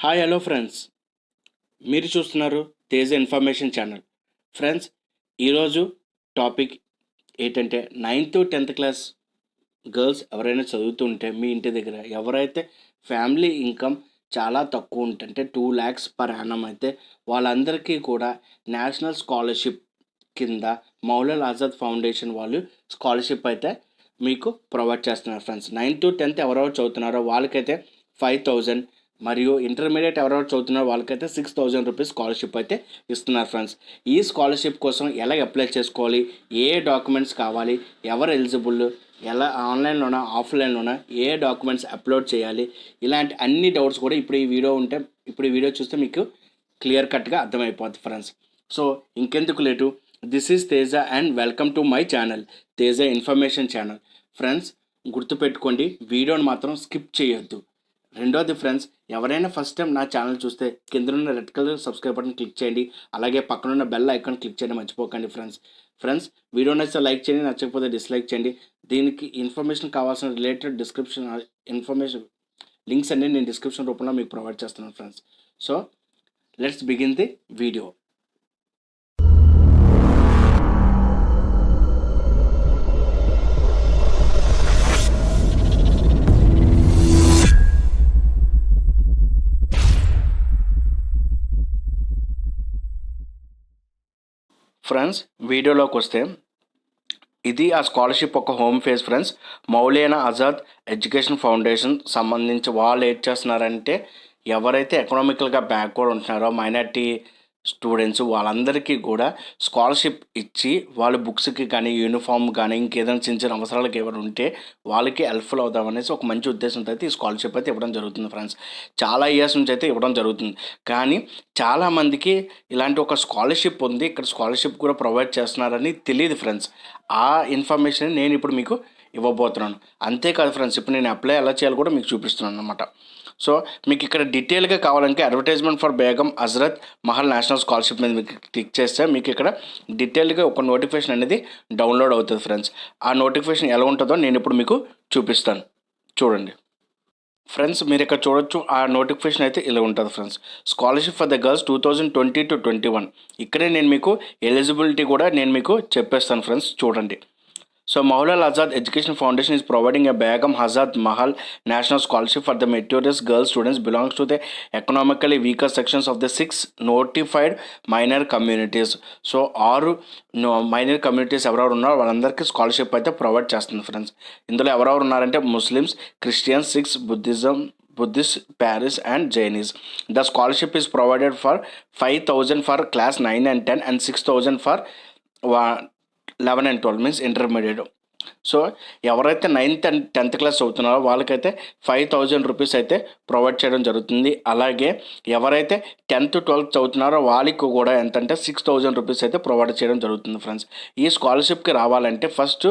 Hi hello friends, మీరు చూస్తున్నారు Teja information channel. Friends, ఈరోజు టాపిక్ ఏంటంటే 9th-10th క్లాస్ గర్ల్స్ ఎవరైనా చదువుతుంటే మీ ఇంటి దగ్గర ఎవరైతే ఫ్యామిలీ ఇన్కమ్ చాలా తక్కువ ఉంటుంటే 2 lakhs పర్ యానం అయితే వాళ్ళందరికీ కూడా నేషనల్ స్కాలర్షిప్ కింద మౌలాల్ ఆజాద్ ఫౌండేషన్ వాళ్ళు స్కాలర్షిప్ అయితే మీకు ప్రొవైడ్ చేస్తున్నారు. ఫ్రెండ్స్, 9th-10th ఎవరెవరు చదువుతున్నారో వాళ్ళకైతే 5,000, మరియు ఇంటర్మీడియట్ ఎవరెవరు చదువుతున్నారో వాళ్ళకైతే 6,000 రూపీస్ స్కాలర్షిప్ అయితే ఇస్తున్నారు. ఫ్రెండ్స్, ఈ స్కాలర్షిప్ కోసం ఎలా అప్లై చేసుకోవాలి, ఏ డాక్యుమెంట్స్ కావాలి, ఎవరు ఎలిజిబుల్, ఎలా ఆన్లైన్లోనా ఆఫ్లైన్లోనా, ఏ డాక్యుమెంట్స్ అప్లోడ్ చేయాలి, ఇలాంటి అన్ని డౌట్స్ కూడా ఇప్పుడు ఈ వీడియో చూస్తే మీకు క్లియర్ కట్గా అర్థమైపోతుంది. ఫ్రెండ్స్, సో ఇంకెందుకు late, this is Teja and welcome to my channel Teja information channel. Friends, గుర్తుపెట్టుకోండి, వీడియోని మాత్రం స్కిప్ చేయొద్దు. రెండోది ఫ్రెండ్స్, ఎవరైనా ఫస్ట్ టైం నా ఛానల్ చూస్తే కిందనున్న red colour subscribe button click చేయండి, అలాగే పక్కనున్న బెల్ ఐకాన్ క్లిక్ చేయడం మర్చిపోకండి. ఫ్రెండ్స్, వీడియో నచ్చితే లైక్ చేయండి, నచ్చకపోతే డిస్లైక్ చేయండి. దీనికి ఇన్ఫర్మేషన్ కావాల్సిన రిలేటెడ్ ఇన్ఫర్మేషన్ లింక్స్ అన్ని నేను డిస్క్రిప్షన్ రూపంలో మీకు ప్రొవైడ్ చేస్తున్నాను. Friends, so let's begin the video. Friends, వీడియోలోకి వస్తే ఇది ఆ స్కాలర్షిప్ ఒక home page. Friends, Maulana Azad education foundation సంబంధించి వాళ్ళు ఏం చేస్తున్నారంటే ఎవరైతే ఎకనామికల్గా బ్యాక్వర్డ్ ఉంటున్నారో మైనార్టీ స్టూడెంట్స్ వాళ్ళందరికీ కూడా స్కాలర్షిప్ ఇచ్చి వాళ్ళ బుక్స్కి కానీ యూనిఫామ్ కానీ ఇంకేదైనా చిన్న చిన్న అవసరాలకు ఎవరు ఉంటే వాళ్ళకి హెల్ప్ఫుల్ అవుదామనేసి ఒక మంచి ఉద్దేశంతో అయితే ఈ స్కాలర్షిప్ అయితే ఇవ్వడం జరుగుతుంది. ఫ్రెండ్స్, చాలా ఇయర్స్ నుంచి అయితే ఇవ్వడం జరుగుతుంది. కానీ చాలామందికి ఇలాంటి ఒక స్కాలర్షిప్ ఉంది, ఇక్కడ స్కాలర్షిప్ కూడా ప్రొవైడ్ చేస్తున్నారని తెలియదు. ఫ్రెండ్స్, ఆ ఇన్ఫర్మేషన్ నేను ఇప్పుడు మీకు ఇవ్వబోతున్నాను. అంతేకాదు ఫ్రెండ్స్, ఇప్పుడు నేను అప్లై ఎలా చేయాలో కూడా మీకు చూపిస్తున్నాను అనమాట. సో మీకు ఇక్కడ డీటెయిల్గా కావాలంటే advertisement for Begum Hazrat Mahal national scholarship మీద మీకు క్లిక్ చేస్తే మీకు ఇక్కడ డీటెయిల్గా ఒక నోటిఫికేషన్ అనేది డౌన్లోడ్ అవుతుంది. ఫ్రెండ్స్, ఆ నోటిఫికేషన్ ఎలా ఉంటుందో నేను ఇప్పుడు మీకు చూపిస్తాను, చూడండి. ఫ్రెండ్స్, మీరు ఇక్కడ చూడొచ్చు, ఆ నోటిఫికేషన్ అయితే ఇలా ఉంటుంది. Friends, scholarship for the girls 2020-21. ఇక్కడే నేను మీకు ఎలిజిబిలిటీ కూడా నేను మీకు చెప్పేస్తాను. ఫ్రెండ్స్, చూడండి. So, Maulal Azad Education Foundation is providing a Begum Hazrat Mahal National Scholarship for the meritorious girl students belongs to the economically weaker sections of the 6 notified minor communities. So, 6 minor communities ఎవరెవరు ఉన్నారో వాళ్ళందరికీ scholarship అయితే provide చేస్తుంది. Friends, ఇందులో ఎవరెవరు ఉన్నారంటే Muslims, Christians, six, Buddhist, Paris and Jainis. The scholarship is provided for 5,000 for class 9 and 10 and 6,000 for 11 and 12 means intermediate. So ఎవరైతే 9th and 10th class చదువుతున్నారో వాళ్ళకైతే 5,000 రూపీస్ అయితే ప్రొవైడ్ చేయడం జరుగుతుంది. అలాగే ఎవరైతే 10th-12th చదువుతున్నారో వాళ్ళకి కూడా ఎంతంటే 6,000 రూపీస్ అయితే ప్రొవైడ్ చేయడం జరుగుతుంది. ఫ్రెండ్స్, ఈ స్కాలర్షిప్కి రావాలంటే ఫస్ట్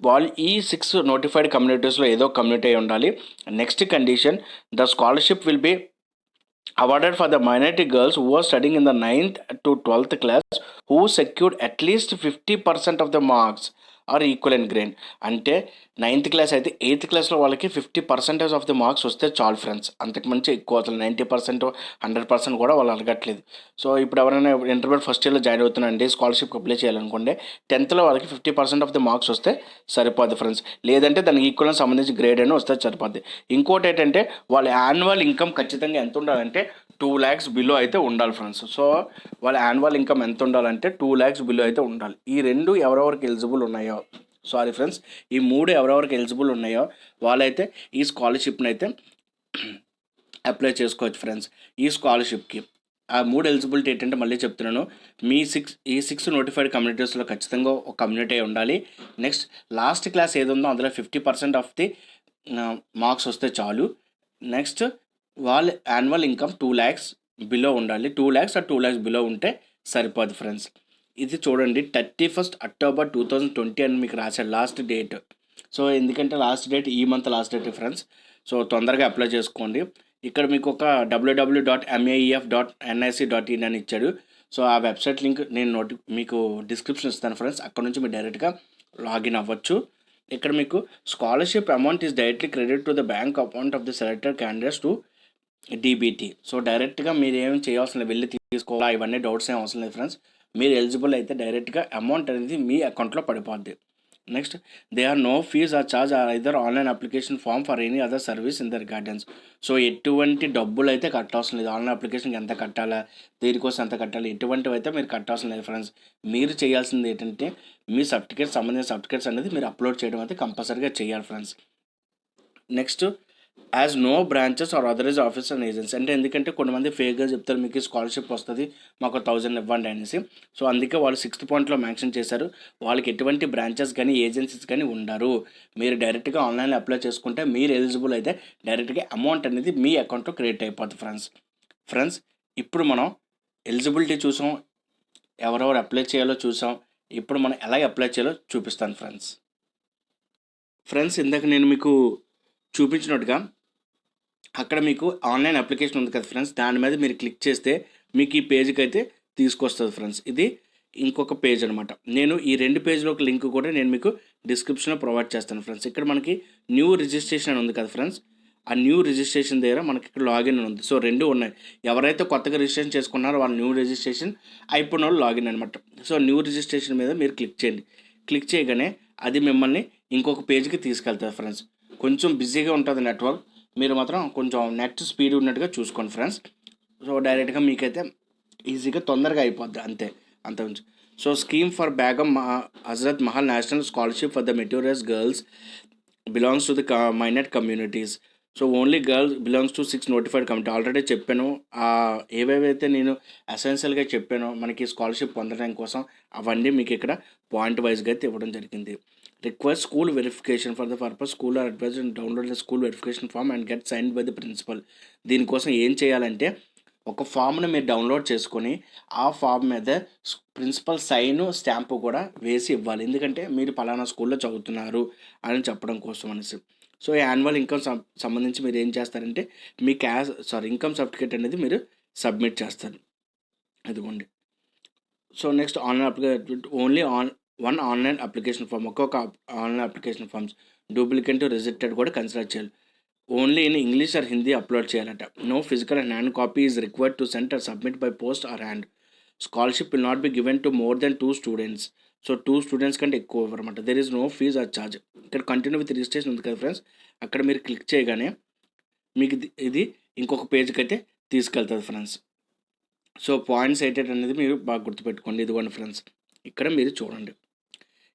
వాళ్ళు ఈ 6 నోటిఫైడ్ కమ్యూనిటీస్లో ఏదో కమ్యూనిటీ అయి ఉండాలి. Next condition, the scholarship will be awarded for the minority girls who are studying in the 9th to 12th class who secured at least 50% of the marks are equal and grade. అంటే 9th class అయితే 8th క్లాస్లో వాళ్ళకి 50% of the marks వస్తే చాలు. Friends, అంతకు మంచి ఎక్కువ అసలు 90%, 100% కూడా వాళ్ళు అడగట్లేదు. సో ఇప్పుడు ఎవరైనా ఇంటర్మీడియట్ ఫస్ట్ ఇయర్లో జాయిన్ అవుతున్నారండి, స్కాలర్షిప్ అప్లై చేయాలనుకోండి, 10thలో వాళ్ళకి 50% ఆఫ్ ది మార్క్స్ వస్తే సరిపోద్ది. ఫ్రెండ్స్, లేదంటే దానికి ఈక్వల్ సంబంధించి గ్రేడ్ అని వస్తే సరిపోద్ది. ఇంకోటి ఏంటంటే వాళ్ళ యాన్యువల్ ఇన్కమ్ ఖచ్చితంగా ఎంత ఉండాలంటే 2 lakhs బిలో అయితే ఉండాలి. ఫ్రెండ్స్, సో వాళ్ళ యాన్యువల్ ఇన్కమ్ ఎంత ఉండాలంటే 2 lakhs బిలో అయితే ఉండాలి. ఈ రెండు ఎవరెవరికి ఎలిజిబుల్ ఉన్నాయో, సారీ ఫ్రెండ్స్, ఈ 3 ఎవరెవరికి ఎలిజిబుల్ ఉన్నాయో వాళ్ళైతే ఈ స్కాలర్షిప్ని అయితే అప్లై చేసుకోవచ్చు. ఫ్రెండ్స్, ఈ స్కాలర్షిప్కి ఆ 3 ఎలిజిబిలిటీ ఏంటంటే మళ్ళీ చెప్తున్నాను, ఈ 6 నోటిఫైడ్ కమ్యూనిటీస్లో ఖచ్చితంగా ఒక కమ్యూనిటీ ఉండాలి. నెక్స్ట్ లాస్ట్ క్లాస్ ఏది ఉందో అందులో 50% ఆఫ్ ది మార్క్స్ వస్తే చాలు. నెక్స్ట్ వాళ్ళ యాన్యువల్ ఇన్కమ్ 2 lakhs బిలో ఉండాలి. 2 lakhs or 2 lakhs బిలో ఉంటే సరిపోదు. ఫ్రెండ్స్, ఇది చూడండి, 31st October 2020 అని మీకు రాశాడు లాస్ట్ డేట్. సో ఎందుకంటే లాస్ట్ డేట్ ఈ month last date. Friends, so తొందరగా అప్లై చేసుకోండి. ఇక్కడ మీకు ఒక www.maef.nic.in అని ఇచ్చాడు. సో ఆ వెబ్సైట్ లింక్ నేను మీకు డిస్క్రిప్షన్ ఇస్తాను. ఫ్రెండ్స్, అక్కడ నుంచి మీరు డైరెక్ట్గా లాగిన్ అవ్వచ్చు. ఇక్కడ మీకు scholarship amount is directly credit to the bank account of the selected candidates to DBT. So డైరెక్ట్గా మీరు ఏం చేయాల్సిన వెళ్ళి తీసుకోవాలా ఇవన్నీ డౌట్స్ ఏం అవసరం లేదు ఫ్రెండ్స్. మీరు ఎలిజిబుల్ అయితే డైరెక్ట్గా అమౌంట్ అనేది మీ అకౌంట్లో పడిపోద్ది. Next, they are no fees or charge or either online application form for any other service in their gardens. So ఎటువంటి డబ్బులు అయితే కట్టవసరం లేదు. ఆన్లైన్ అప్లికేషన్కి ఎంత కట్టాలా, దీనికోసం ఎంత కట్టాలి, ఎటువంటివి అయితే మీరు కట్టవసరం లేదు ఫ్రెండ్స్. మీరు చేయాల్సింది ఏంటంటే మీ సర్టిఫికేట్స్ సంబంధించిన సర్టిఫికేట్స్ అనేది మీరు అప్లోడ్ చేయడం అయితే కంపల్సరీగా చేయాలి friends. Next, as no branches or authorised office and agency. అంటే ఎందుకంటే కొంతమంది ఫేక్గా చెప్తారు మీకు స్కాలర్షిప్ వస్తుంది, మాకు 1000 ఇవ్వండి అనేసి. సో అందుకే వాళ్ళు 6th పాయింట్లో మెన్షన్ చేశారు, వాళ్ళకి ఎటువంటి బ్రాంచెస్ కానీ ఏజెన్సీస్ కానీ ఉండరు. మీరు డైరెక్ట్గా ఆన్లైన్లో అప్లై చేసుకుంటే మీరు ఎలిజిబుల్ అయితే డైరెక్ట్గా అమౌంట్ అనేది మీ అకౌంట్లో క్రియేట్ అయిపోతుంది ఫ్రెండ్స్. ఇప్పుడు మనం ఎలిజిబిలిటీ చూసాం, ఎవరెవరు అప్లై చేయాలో చూసాం. ఇప్పుడు మనం ఎలా అప్లై చేయాలో చూపిస్తాను ఫ్రెండ్స్. ఇందాక నేను మీకు చూపించినట్టుగా అక్కడ మీకు ఆన్లైన్ అప్లికేషన్ ఉంది కదా ఫ్రెండ్స్, దాని మీద మీరు క్లిక్ చేస్తే మీకు ఈ పేజ్కి అయితే తీసుకొస్తుంది ఫ్రెండ్స్. ఇది ఇంకొక పేజ్ అనమాట. నేను ఈ 2 పేజ్లో ఒక లింక్ కూడా నేను మీకు డిస్క్రిప్షన్లో ప్రొవైడ్ చేస్తాను ఫ్రెండ్స్. ఇక్కడ మనకి న్యూ రిజిస్ట్రేషన్ అని ఉంది కదా ఫ్రెండ్స్, ఆ న్యూ రిజిస్ట్రేషన్ దగ్గర మనకి ఇక్కడ లాగిన్ ఉంది. సో 2 ఉన్నాయి. ఎవరైతే కొత్తగా రిజిస్ట్రేషన్ చేసుకున్నారో వాళ్ళు న్యూ రిజిస్ట్రేషన్, అయిపోయిన వాళ్ళు లాగిన్ అనమాట. సో న్యూ రిజిస్ట్రేషన్ మీద మీరు క్లిక్ చేయండి. క్లిక్ చేయగానే అది మిమ్మల్ని ఇంకొక పేజ్కి తీసుకెళ్తుంది ఫ్రెండ్స్. కొంచెం బిజీగా ఉంటుంది నెట్వర్క్, మీరు మాత్రం కొంచెం నెట్ స్పీడ్ ఉన్నట్టుగా చూసుకోండి ఫ్రెండ్స్. సో డైరెక్ట్గా మీకైతే ఈజీగా తొందరగా అయిపోద్ది అంత కొంచెం. So scheme for Begum Hazrat Mahal national scholarship for the materials girls belongs to the minority communities. So only girls belongs to 6 notified committee. Already చెప్పాను, ఏవేవైతే నేను ఎసెన్షియల్గా చెప్పానో మనకి స్కాలర్షిప్ పొందడం కోసం అవన్నీ మీకు ఇక్కడ పాయింట్ వైజ్గా అయితే ఇవ్వడం జరిగింది. Request school verification for the purpose school are advise and download the school verification form and get signed by the principal. దీనికోసం ఏం చేయాలంటే ఒక ఫామ్ని మీరు డౌన్లోడ్ చేసుకొని ఆ ఫామ్ మీద ప్రిన్సిపల్ సైన్ స్టాంపు కూడా వేసి ఇవ్వాలి. ఎందుకంటే మీరు పలానా స్కూల్లో చదువుతున్నారు అని చెప్పడం కోసం అనేసి. సో యాన్యువల్ ఇన్కమ్ సంబంధించి మీరు ఏం చేస్తారంటే మీ ఇన్కమ్ సర్టిఫికేట్ అనేది మీరు సబ్మిట్ చేస్తారు. ఇదిగోండి. So next online application only one online application form, ఒక్కొక్క online application forms duplicate rejected కూడా కన్సిడర్ చేయాలి. Only in English or Hindi upload చేయాలట. No physical and hand copy is required to send or submit by post or hand. Scholarship will not be given to more than 2 students. So 2 students కంటే ఎక్కువ ఇవ్వరన్నమాట. There is no fees or charge. ఇక్కడ continue with registration ఉంది కదా friends, అక్కడ మీరు click చేయగానే మీకు ఇది ఇంకొక పేజ్కి అయితే తీసుకెళ్తుంది ఫ్రెండ్స్. సో పాయింట్స్ ఏంటంటే అనేది మీరు బాగా గుర్తుపెట్టుకోండి. ఇదిగోండి ఫ్రెండ్స్, ఇక్కడ మీరు చూడండి,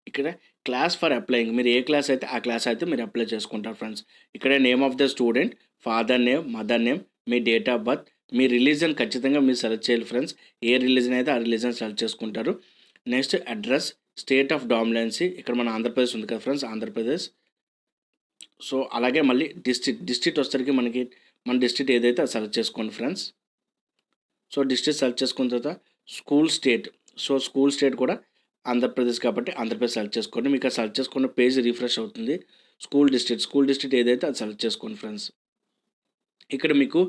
ఇక్కడ క్లాస్ ఫర్ అప్లయింగ్, మీరు ఏ క్లాస్ అయితే ఆ క్లాస్ అయితే మీరు అప్లై చేసుకుంటారు ఫ్రెండ్స్. ఇక్కడ name of the student, father name, mother name, me date of birth, me religion ఖచ్చితంగా మీరు సెలెక్ట్ చేయాలి ఫ్రెండ్స్. ఏ రిలీజన్ అయితే ఆ రిలీజన్ సెలెక్ట్ చేసుకుంటారు. నెక్స్ట్ అడ్రస్, స్టేట్ ఆఫ్ డామినెన్సీ, ఇక్కడ మన ఆంధ్రప్రదేశ్ ఉంది కదా ఫ్రెండ్స్, ఆంధ్రప్రదేశ్. సో అలాగే మళ్ళీ డిస్ట్రిక్ట్ వచ్చేసరికి మన డిస్ట్రిక్ట్ ఏదైతే అది సెలెక్ట్ చేసుకోండి ఫ్రెండ్స్. సో డిస్ట్రిక్ట్ సెలెక్ట్ చేసుకున్న తర్వాత school state, so school state కూడా ఆంధ్రప్రదేశ్ కాబట్టి ఆంధ్రప్రదేశ్ సెలెక్ట్ చేసుకోండి. మీకు అది సెలెక్ట్ చేసుకున్న పేజ్ రిఫ్రెష్ అవుతుంది. స్కూల్ డిస్ట్రిక్ట్ ఏదైతే అది సెలెక్ట్ చేసుకోండి ఫ్రెండ్స్. ఇక్కడ మీకు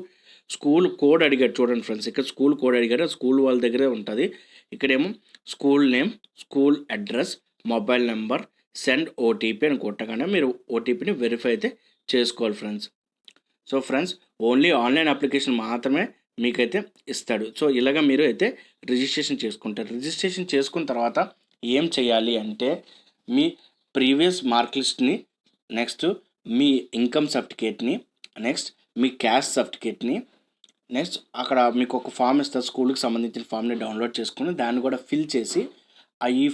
స్కూల్ కోడ్ అడిగాడు చూడండి ఫ్రెండ్స్, ఇక్కడ స్కూల్ కోడ్ అడిగాడు, స్కూల్ వాళ్ళ దగ్గరే ఉంటుంది. ఇక్కడేమో school name, school address, mobile number, send OTP అని కొట్టగానే మీరు ఓటీపీని వెరిఫై అయితే చేసుకోవాలి friends. So friends, only online application మాత్రమే మీకైతే ఇస్తాడు. సో ఇలాగ మీరు అయితే రిజిస్ట్రేషన్ చేసుకుంటారు. రిజిస్ట్రేషన్ చేసుకున్న తర్వాత ఏం చేయాలి అంటే మీ ప్రీవియస్ మార్క్ లిస్ట్ని, నెక్స్ట్ మీ ఇన్కమ్ సర్టిఫికేట్ని, నెక్స్ట్ మీ క్యాస్ట్ సర్టిఫికేట్ని, నెక్స్ట్ అక్కడ మీకు ఒక ఫామ్ ఇస్తారు, స్కూల్కి సంబంధించిన ఫామ్ని డౌన్లోడ్ చేసుకుని దాన్ని కూడా ఫిల్ చేసి ఈ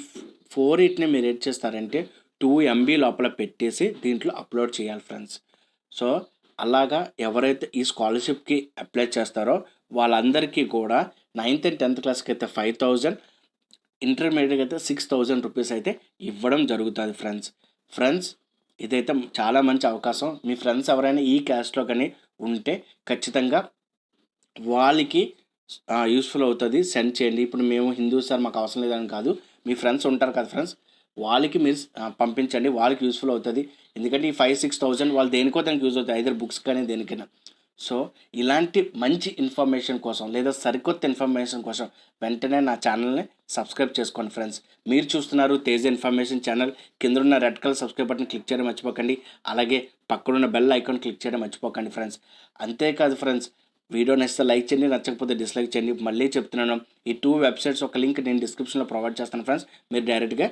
4 మీరు ఏం చేస్తారంటే 2 MB లోపల పెట్టేసి దీంట్లో అప్లోడ్ చేయాలి ఫ్రెండ్స్. సో అలాగా ఎవరైతే ఈ స్కాలర్షిప్కి అప్లై చేస్తారో వాళ్ళందరికీ కూడా 9th and 10th క్లాస్కి అయితే 5000, ఇంటర్మీడియట్కి అయితే 6000 రూపీస్ అయితే ఇవ్వడం జరుగుతుంది ఫ్రెండ్స్. ఇదైతే చాలా మంచి అవకాశం. మీ ఫ్రెండ్స్ ఎవరైనా ఈ క్యాస్ట్లో కానీ ఉంటే ఖచ్చితంగా వాళ్ళకి యూస్ఫుల్ అవుతుంది, సెండ్ చేయండి. ఇప్పుడు మేము హిందూ సార్ మాకు అవసరం లేదని కాదు, మీ ఫ్రెండ్స్ ఉంటారు కదా ఫ్రెండ్స్, వాళ్ళకి మీరు పంపించండి, వాళ్ళకి యూస్ఫుల్ అవుతుంది. ఎందుకంటే ఈ 5-6,000 వాళ్ళు దేనికో దానికి యూజ్ అవుతాయి, ఐదర్ బుక్స్ కానీ దేనికైనా. సో ఇలాంటి మంచి ఇన్ఫర్మేషన్ కోసం లేదా సరికొత్త ఇన్ఫర్మేషన్ కోసం వెంటనే నా ఛానల్ని సబ్స్క్రైబ్ చేసుకోండి ఫ్రెండ్స్. మీరు చూస్తున్నారు తేజ్ ఇన్ఫర్మేషన్ ఛానల్. కింద ఉన్న red colour subscribe button click చేయడం మర్చిపోకండి. అలాగే పక్కనున్న బెల్ ఐకాన్ క్లిక్ చేయడం మర్చిపోకండి ఫ్రెండ్స్. అంతేకాదు ఫ్రెండ్స్, వీడియో నచ్చితే లైక్ చేయండి, నచ్చకపోతే డిస్లైక్ చేయండి. మళ్ళీ చెప్తున్నాను, ఈ 2 వెబ్సైట్స్ ఒక లింక్ నేను డిస్క్రిప్షన్లో ప్రొవైడ్ చేస్తాను ఫ్రెండ్స్. మీరు డైరెక్ట్గా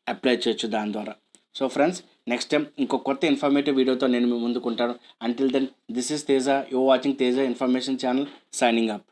అప్లై చేయొచ్చు దాని ద్వారా. సో ఫ్రెండ్స్, నెక్స్ట్ టైం ఇంకో కొత్త ఇన్ఫర్మేటివ్ వీడియోతో నేను మీ ముందుకుంటాను. Until then, this is Teja, you watching Teja information channel, signing up.